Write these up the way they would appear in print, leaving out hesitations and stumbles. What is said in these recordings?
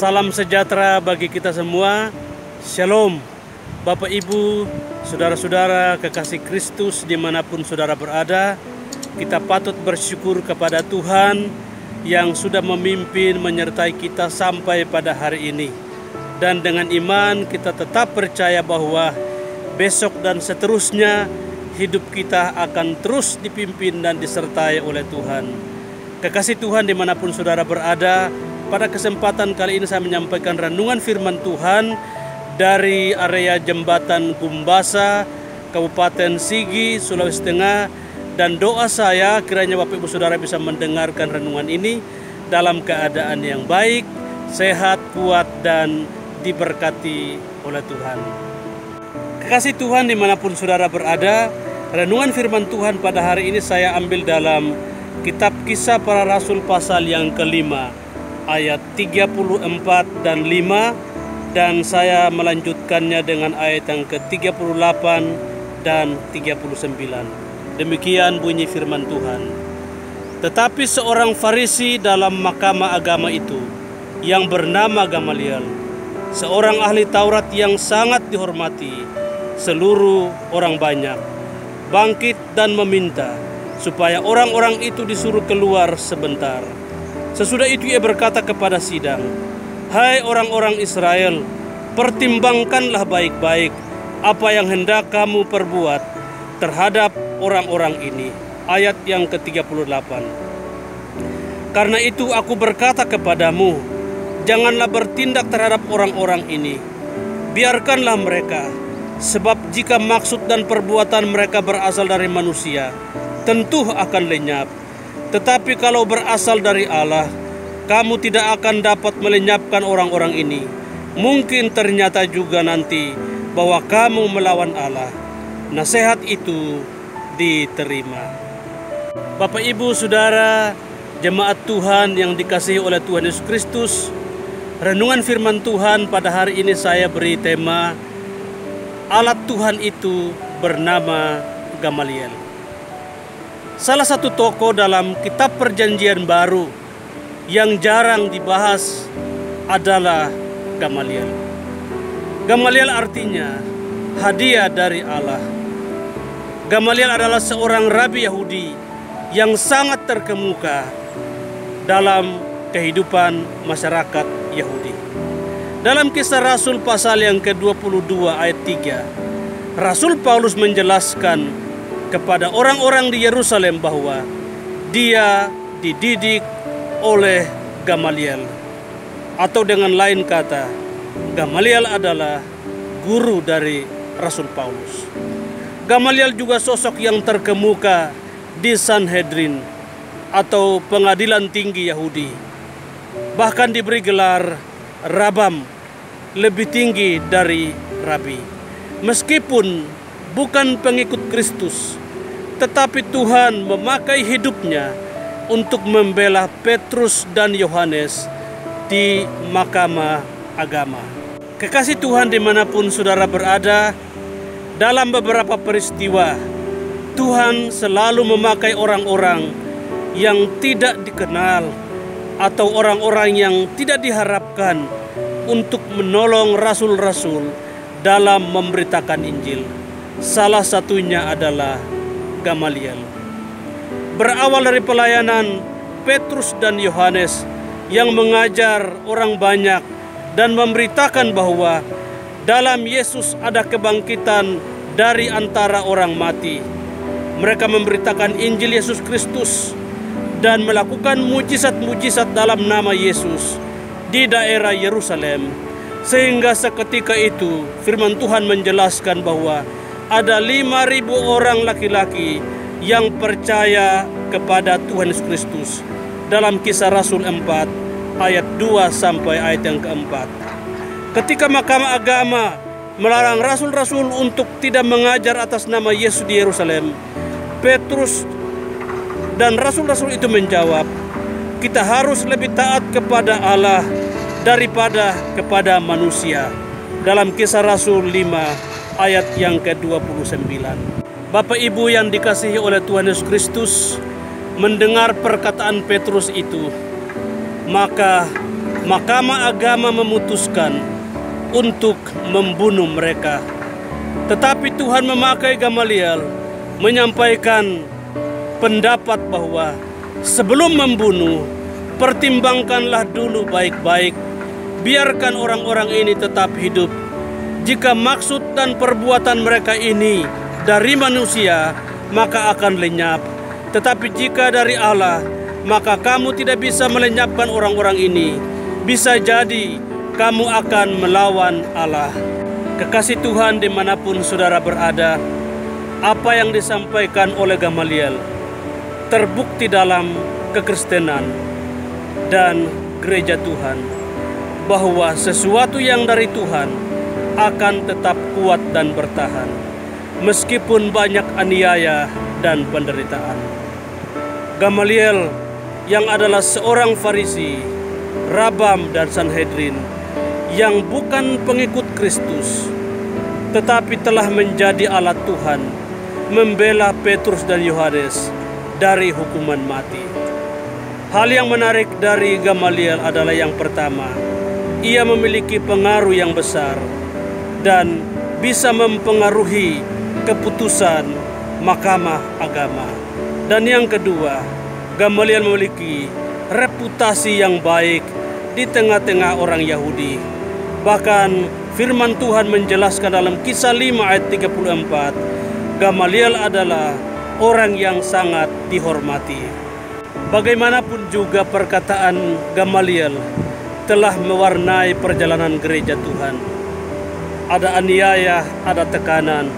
Salam sejahtera bagi kita semua. Shalom. Bapak Ibu, saudara-saudara kekasih Kristus dimanapun saudara berada, kita patut bersyukur kepada Tuhan yang sudah memimpin menyertai kita sampai pada hari ini. Dan dengan iman kita tetap percaya bahwa besok dan seterusnya hidup kita akan terus dipimpin dan disertai oleh Tuhan. Kekasih Tuhan dimanapun saudara berada, pada kesempatan kali ini saya menyampaikan renungan firman Tuhan dari area Jembatan Gumbasa, Kabupaten Sigi, Sulawesi Tengah. Dan doa saya kiranya Bapak Ibu Saudara bisa mendengarkan renungan ini dalam keadaan yang baik, sehat, kuat, dan diberkati oleh Tuhan. Kekasih Tuhan dimanapun saudara berada, renungan firman Tuhan pada hari ini saya ambil dalam Kitab Kisah Para Rasul pasal yang ke-5, ayat 34 dan 5, dan saya melanjutkannya dengan ayat yang ke-38 dan 39. Demikian bunyi firman Tuhan. Tetapi seorang Farisi dalam mahkamah agama itu, yang bernama Gamaliel, seorang ahli Taurat yang sangat dihormati seluruh orang banyak, bangkit dan meminta supaya orang-orang itu disuruh keluar sebentar. Sesudah itu ia berkata kepada sidang, "Hai orang-orang Israel, pertimbangkanlah baik-baik apa yang hendak kamu perbuat terhadap orang-orang ini." Ayat yang ke-38. Karena itu aku berkata kepadamu, janganlah bertindak terhadap orang-orang ini. Biarkanlah mereka, sebab jika maksud dan perbuatan mereka berasal dari manusia, tentu akan lenyap. Tetapi kalau berasal dari Allah, kamu tidak akan dapat melenyapkan orang-orang ini. Mungkin ternyata juga nanti bahwa kamu melawan Allah. Nasihat itu diterima. Bapak Ibu Saudara, jemaat Tuhan yang dikasihi oleh Tuhan Yesus Kristus, renungan firman Tuhan pada hari ini saya beri tema alat Tuhan itu bernama Gamaliel. Salah satu tokoh dalam kitab Perjanjian Baru yang jarang dibahas adalah Gamaliel. Gamaliel artinya hadiah dari Allah. Gamaliel adalah seorang rabi Yahudi yang sangat terkemuka dalam kehidupan masyarakat Yahudi. Dalam Kisah Rasul pasal yang ke-22 ayat 3, Rasul Paulus menjelaskan kepada orang-orang di Yerusalem bahwa dia dididik oleh Gamaliel. Atau dengan lain kata, Gamaliel adalah guru dari Rasul Paulus. Gamaliel juga sosok yang terkemuka di Sanhedrin atau pengadilan tinggi Yahudi. Bahkan diberi gelar Rabam, lebih tinggi dari Rabi. Meskipun bukan pengikut Kristus, tetapi Tuhan memakai hidupnya untuk membela Petrus dan Yohanes di mahkamah agama. Kekasih Tuhan dimanapun saudara berada, dalam beberapa peristiwa Tuhan selalu memakai orang-orang yang tidak dikenal atau orang-orang yang tidak diharapkan untuk menolong rasul-rasul dalam memberitakan Injil. Salah satunya adalah Gamaliel. Berawal dari pelayanan Petrus dan Yohanes yang mengajar orang banyak dan memberitakan bahwa dalam Yesus ada kebangkitan dari antara orang mati. Mereka memberitakan Injil Yesus Kristus dan melakukan mujizat-mujizat dalam nama Yesus di daerah Yerusalem. Sehingga seketika itu firman Tuhan menjelaskan bahwa ada 5.000 orang laki-laki yang percaya kepada Tuhan Yesus Kristus. Dalam Kisah Rasul 4 ayat 2 sampai ayat yang keempat. Ketika mahkamah agama melarang rasul-rasul untuk tidak mengajar atas nama Yesus di Yerusalem, Petrus dan rasul-rasul itu menjawab, kita harus lebih taat kepada Allah daripada kepada manusia. Dalam Kisah Rasul 5 ayat yang ke-29. Bapak Ibu yang dikasihi oleh Tuhan Yesus Kristus, mendengar perkataan Petrus itu, maka Mahkamah Agama memutuskan untuk membunuh mereka. Tetapi Tuhan memakai Gamaliel menyampaikan pendapat bahwa sebelum membunuh, pertimbangkanlah dulu baik-baik. Biarkan orang-orang ini tetap hidup. Jika maksud dan perbuatan mereka ini dari manusia, maka akan lenyap. Tetapi jika dari Allah, maka kamu tidak bisa melenyapkan orang-orang ini. Bisa jadi kamu akan melawan Allah. Kekasih Tuhan dimanapun saudara berada, apa yang disampaikan oleh Gamaliel terbukti dalam kekristenan dan gereja Tuhan, bahwa sesuatu yang dari Tuhan akan tetap kuat dan bertahan meskipun banyak aniaya dan penderitaan. Gamaliel yang adalah seorang Farisi, Rabam dan Sanhedrin, yang bukan pengikut Kristus tetapi telah menjadi alat Tuhan, membela Petrus dan Yohanes dari hukuman mati. Hal yang menarik dari Gamaliel adalah yang pertama, ia memiliki pengaruh yang besar dan bisa mempengaruhi keputusan Mahkamah Agama. Dan yang kedua, Gamaliel memiliki reputasi yang baik di tengah-tengah orang Yahudi. Bahkan firman Tuhan menjelaskan dalam Kisah 5 ayat 34, Gamaliel adalah orang yang sangat dihormati. Bagaimanapun juga perkataan Gamaliel telah mewarnai perjalanan gereja Tuhan. Ada aniaya, ada tekanan,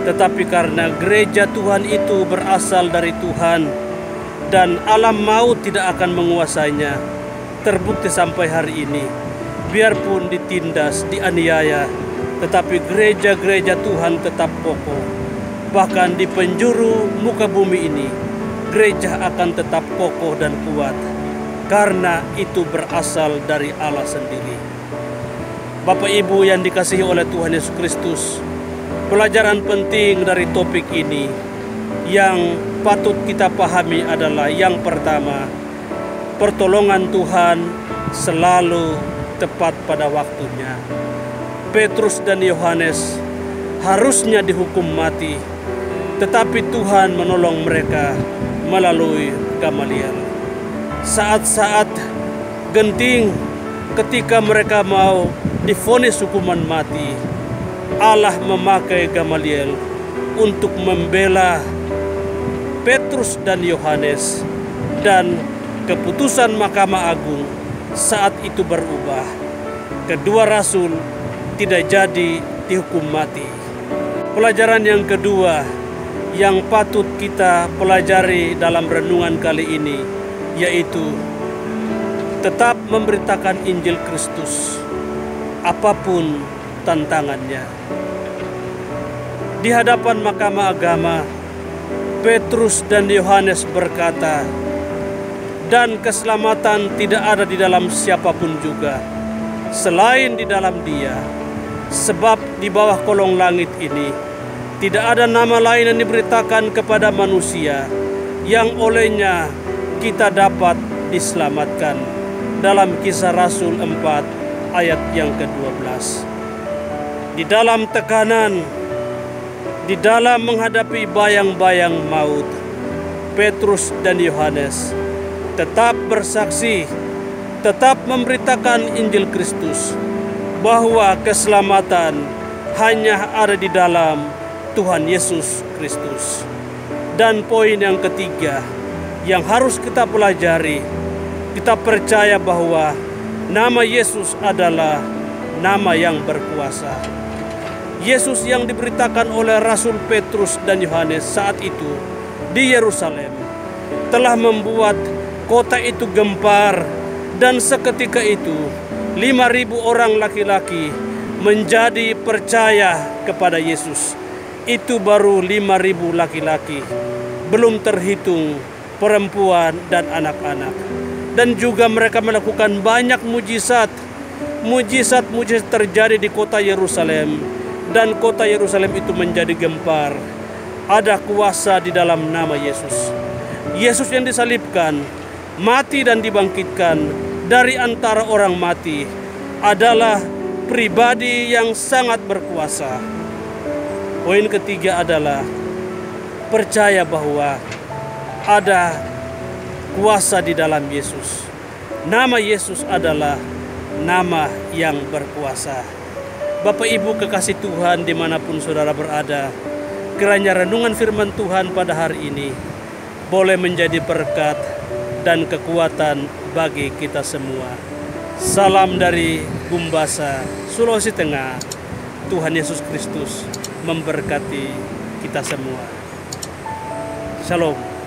tetapi karena gereja Tuhan itu berasal dari Tuhan dan alam maut tidak akan menguasainya, terbukti sampai hari ini. Biarpun ditindas, dianiaya, tetapi gereja-gereja Tuhan tetap kokoh. Bahkan di penjuru muka bumi ini, gereja akan tetap kokoh dan kuat, karena itu berasal dari Allah sendiri. Bapak Ibu yang dikasihi oleh Tuhan Yesus Kristus, pelajaran penting dari topik ini yang patut kita pahami adalah yang pertama, pertolongan Tuhan selalu tepat pada waktunya. Petrus dan Yohanes harusnya dihukum mati, tetapi Tuhan menolong mereka melalui Gamaliel. Saat-saat genting ketika mereka mau divonis hukuman mati, Allah memakai Gamaliel untuk membela Petrus dan Yohanes, dan keputusan Mahkamah Agung saat itu berubah. Kedua rasul tidak jadi dihukum mati. Pelajaran yang kedua yang patut kita pelajari dalam renungan kali ini, yaitu tetap memberitakan Injil Kristus apapun tantangannya. Di hadapan Mahkamah Agama, Petrus dan Yohanes berkata, "Dan keselamatan tidak ada di dalam siapapun juga, selain di dalam Dia. Sebab di bawah kolong langit ini tidak ada nama lain yang diberitakan kepada manusia yang olehnya kita dapat diselamatkan." Dalam Kisah Rasul 4 ayat yang ke-12. Di dalam tekanan, di dalam menghadapi bayang-bayang maut, Petrus dan Yohanes tetap bersaksi, tetap memberitakan Injil Kristus, bahwa keselamatan hanya ada di dalam Tuhan Yesus Kristus. Dan poin yang ketiga yang harus kita pelajari, kita percaya bahwa nama Yesus adalah nama yang berkuasa. Yesus yang diberitakan oleh Rasul Petrus dan Yohanes saat itu di Yerusalem telah membuat kota itu gempar, dan seketika itu 5.000 orang laki-laki menjadi percaya kepada Yesus. Itu baru 5.000 laki-laki, belum terhitung perempuan dan anak-anak. Dan juga mereka melakukan banyak mujizat. Mujizat-mujizat terjadi di kota Yerusalem, dan kota Yerusalem itu menjadi gempar. Ada kuasa di dalam nama Yesus. Yesus yang disalibkan, mati dan dibangkitkan dari antara orang mati adalah pribadi yang sangat berkuasa. Poin ketiga adalah percaya bahwa ada kuasa di dalam Yesus. Nama Yesus adalah nama yang berkuasa. Bapak Ibu kekasih Tuhan dimanapun saudara berada, kiranya renungan firman Tuhan pada hari ini boleh menjadi berkat dan kekuatan bagi kita semua. Salam dari Gumbasa, Sulawesi Tengah. Tuhan Yesus Kristus memberkati kita semua. Shalom.